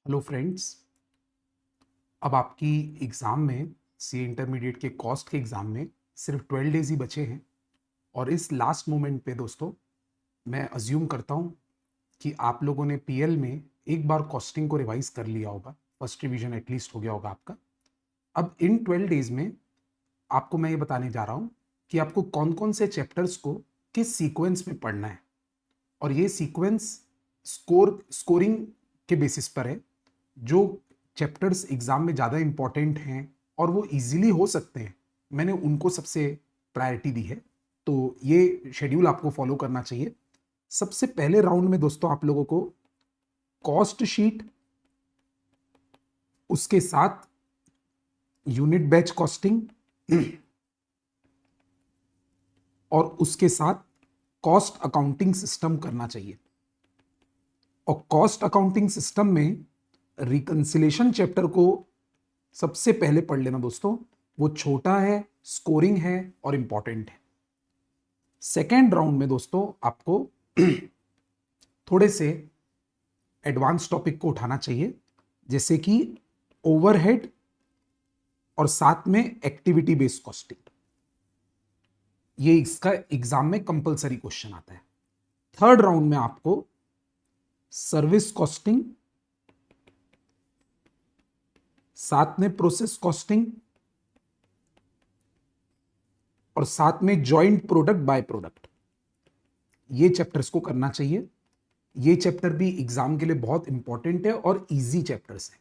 Hello friends. अब आपकी exam में सी इंटरमीडिएट के कॉस्ट के एग्ज़ाम में सिर्फ 12 डेज़ ही बचे हैं और इस लास्ट मोमेंट पे दोस्तों मैं अज्यूम करता हूँ कि आप लोगों ने पीएल में एक बार कॉस्टिंग को रिवाइज कर लिया होगा। फर्स्ट रिवीजन एटलीस्ट हो गया होगा आपका। अब इन 12 डेज़ में आपको मैं ये बताने जा रहा हूँ कि आपको कौन कौन से चैप्टर्स को किस सीक्वेंस में पढ़ना है और ये सीक्वेंस स्कोरिंग के बेसिस पर है। जो चैप्टर्स एग्जाम में ज़्यादा इंपॉर्टेंट हैं और वो इजीली हो सकते हैं, मैंने उनको सबसे प्रायोरिटी दी है। तो ये शेड्यूल आपको फॉलो करना चाहिए। सबसे पहले राउंड में दोस्तों आप लोगों को कॉस्ट शीट, उसके साथ यूनिट बैच कॉस्टिंग और उसके साथ कॉस्ट अकाउंटिंग सिस्टम करना चाहिए। और कॉस्ट अकाउंटिंग सिस्टम में रिकंसिलेशन चैप्टर को सबसे पहले पढ़ लेना दोस्तों। वो छोटा है, स्कोरिंग है और इंपॉर्टेंट है। सेकेंड राउंड में दोस्तों आपको थोड़े से एडवांस टॉपिक को उठाना चाहिए, जैसे कि ओवरहेड और साथ में एक्टिविटी बेस्ड कॉस्टिंग। ये इसका एग्जाम में कंपलसरी क्वेश्चन आता है। थर्ड राउंड में आपको सर्विस कॉस्टिंग, साथ में प्रोसेस कॉस्टिंग और साथ में जॉइंट प्रोडक्ट बाय प्रोडक्ट, ये चैप्टर्स को करना चाहिए। ये चैप्टर भी एग्जाम के लिए बहुत इंपॉर्टेंट है और इजी चैप्टर्स है।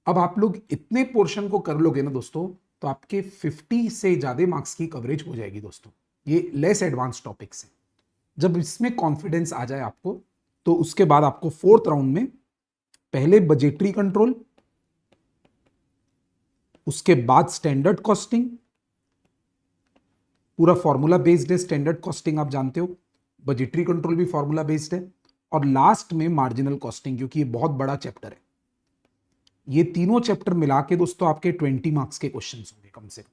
अब आप लोग इतने पोर्शन को कर लोगे ना दोस्तों, तो आपके 50 से ज्यादा मार्क्स की कवरेज हो जाएगी दोस्तों। ये लेस एडवांस टॉपिक्स है। जब इसमें कॉन्फिडेंस आ जाए आपको, तो उसके बाद आपको फोर्थ राउंड में पहले बजेटरी कंट्रोल, उसके बाद स्टैंडर्ड कॉस्टिंग, पूरा फॉर्मूला बेस्ड है। स्टैंडर्ड कॉस्टिंग आप जानते हो, बजेटरी कंट्रोल भी फॉर्मूला बेस्ड है, और लास्ट में मार्जिनल कॉस्टिंग, क्योंकि ये बहुत बड़ा चैप्टर है। ये तीनों चैप्टर मिला के दोस्तों आपके 20 मार्क्स के क्वेश्चन होंगे कम से कम।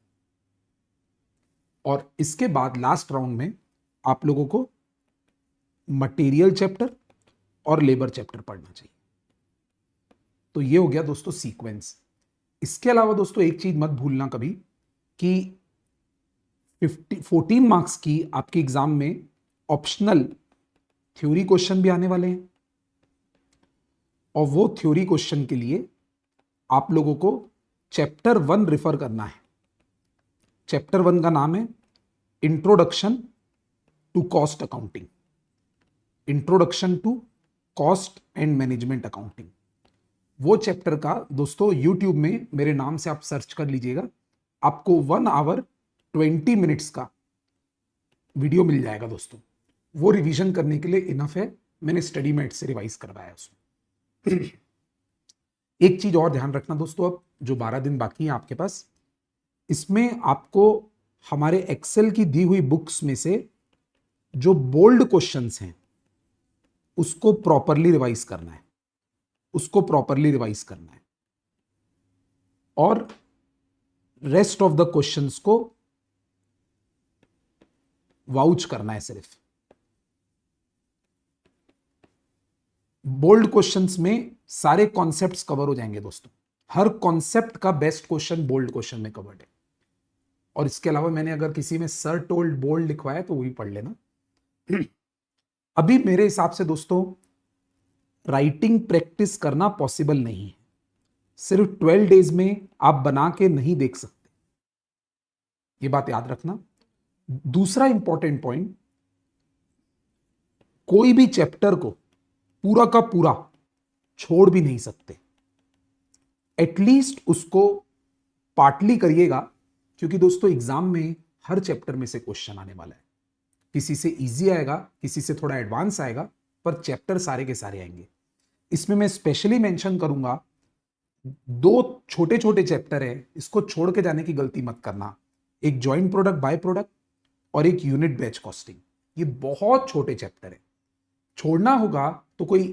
और इसके बाद लास्ट राउंड में आप लोगों को मटेरियल चैप्टर और लेबर चैप्टर पढ़ना चाहिए। तो ये हो गया दोस्तों सीक्वेंस। इसके अलावा दोस्तों एक चीज मत भूलना कभी कि 14 मार्क्स की आपके एग्जाम में ऑप्शनल थ्योरी क्वेश्चन भी आने वाले हैं। और वो थ्योरी क्वेश्चन के लिए आप लोगों को चैप्टर 1 रिफर करना है। चैप्टर 1 का नाम है introduction to cost accounting, introduction to cost and management accounting. वो चैप्टर का दोस्तों यूट्यूब में मेरे नाम से आप सर्च कर लीजिएगा, आपको 1 आवर 20 मिनट्स का वीडियो मिल जाएगा दोस्तों। वो रिवीजन करने के लिए इनफ है, मैंने स्टडी मेट से रिवाइज करवाया उसमें। एक चीज और ध्यान रखना दोस्तों, अब जो 12 दिन बाकी हैं आपके पास, इसमें आपको हमारे एक्सेल की दी हुई बुक्स में से जो बोल्ड क्वेश्चंस हैं उसको प्रॉपरली रिवाइज करना है, उसको प्रॉपरली रिवाइज करना है। और रेस्ट ऑफ द क्वेश्चंस को वाउच करना है सिर्फ। बोल्ड क्वेश्चंस में सारे कॉन्सेप्ट्स कवर हो जाएंगे दोस्तों। हर कॉन्सेप्ट का बेस्ट क्वेश्चन बोल्ड क्वेश्चन में कवर्ड है। और इसके अलावा मैंने अगर किसी में सर टोल्ड बोल्ड लिखवाया तो वही पढ़ लेना। अभी मेरे हिसाब से दोस्तों राइटिंग प्रैक्टिस करना पॉसिबल नहीं है। सिर्फ 12 डेज में आप बना के नहीं देख सकते, ये बात याद रखना। दूसरा इंपॉर्टेंट पॉइंट, कोई भी चैप्टर को पूरा का पूरा छोड़ भी नहीं सकते। एटलीस्ट उसको पार्टली करिएगा, क्योंकि दोस्तों एग्जाम में हर चैप्टर में से क्वेश्चन आने वाला है। किसी से इजी आएगा, किसी से थोड़ा एडवांस आएगा, पर चैप्टर सारे के सारे आएंगे। इसमें मैं स्पेशली मेंशन करूंगा, 2 छोटे छोटे चैप्टर है, इसको छोड़ के जाने की गलती मत करना। एक जॉइंट प्रोडक्ट बाय प्रोडक्ट और एक यूनिट बैच कॉस्टिंग। ये बहुत छोटे चैप्टर है, छोड़ना होगा तो कोई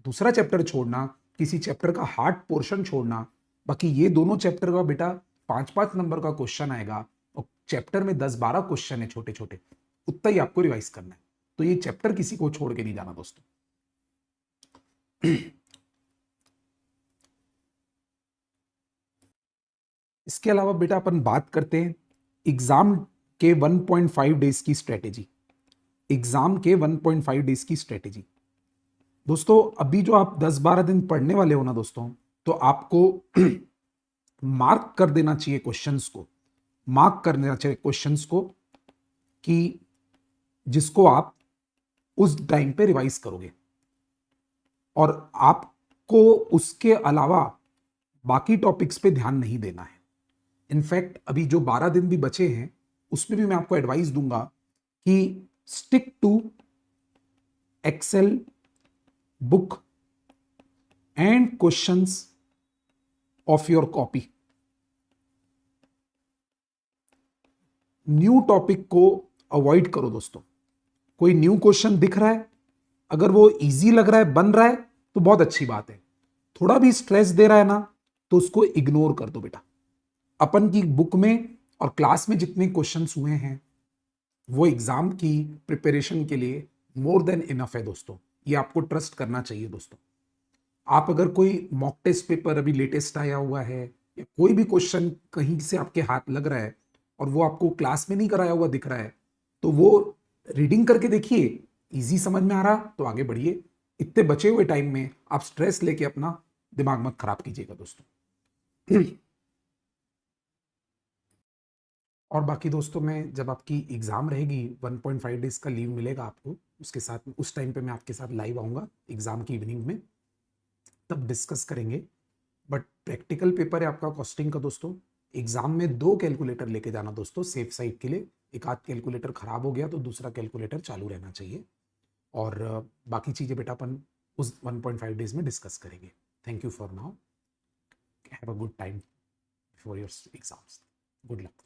दूसरा चैप्टर छोड़ना, किसी चैप्टर का हार्ड पोर्शन छोड़ना। बाकी ये दोनों चैप्टर का बेटा 5-5 नंबर का क्वेश्चन आएगा और चैप्टर में 10-12 क्वेश्चन है छोटे छोटे, उतना ही आपको रिवाइज करना है। तो ये चैप्टर किसी को छोड़ के नहीं जाना दोस्तों। उसके अलावा बेटा अपन बात करते हैं एग्जाम के 1.5 डेज की स्ट्रेटेजी। एग्जाम के 1.5 डेज की स्ट्रेटेजी दोस्तों, अभी जो आप 10-12 दिन पढ़ने वाले हो ना दोस्तों, तो आपको मार्क कर देना चाहिए क्वेश्चंस को, मार्क कर देना चाहिए क्वेश्चंस को कि जिसको आप उस टाइम पे रिवाइज करोगे, और आपको उसके अलावा बाकी टॉपिक्स पे ध्यान नहीं देना है। इनफैक्ट अभी जो 12 दिन भी बचे हैं उसमें भी मैं आपको एडवाइस दूंगा कि stick to excel book and questions of your copy. New topic को अवॉइड करो दोस्तों। कोई न्यू क्वेश्चन दिख रहा है, अगर वो इजी लग रहा है, बन रहा है, तो बहुत अच्छी बात है। थोड़ा भी स्ट्रेस दे रहा है ना, तो उसको इग्नोर कर दो बेटा। अपन की बुक में और क्लास में जितने क्वेश्चंस हुए हैं वो एग्जाम की प्रिपरेशन के लिए मोर देन इनफ है दोस्तों। ये आपको ट्रस्ट करना चाहिए दोस्तों। आप अगर कोई मॉक टेस्ट पेपर अभी लेटेस्ट आया हुआ है या कोई भी क्वेश्चन कहीं से आपके हाथ लग रहा है और वो आपको क्लास में नहीं कराया हुआ दिख रहा है, तो वो रीडिंग करके देखिए, इजी समझ में आ रहा तो आगे बढ़िए। इतने बचे हुए टाइम में आप स्ट्रेस लेके अपना दिमाग मत खराब कीजिएगा दोस्तों। और बाकी दोस्तों, मैं जब आपकी एग्ज़ाम रहेगी 1.5 डेज़ का लीव मिलेगा आपको, उसके साथ उस टाइम पे मैं आपके साथ लाइव आऊँगा एग्ज़ाम की इवनिंग में, तब डिस्कस करेंगे। बट प्रैक्टिकल पेपर है आपका कॉस्टिंग का दोस्तों। एग्ज़ाम में 2 कैलकुलेटर लेके जाना दोस्तों, सेफ साइड के लिए। एक आध कैलकुलेटर ख़राब हो गया तो दूसरा कैलकुलेटर चालू रहना चाहिए। और बाकी चीज़ें बेटा अपन उस 1.5 डेज़ में डिस्कस करेंगे। Thank you for now, have a good time for your exams, good luck.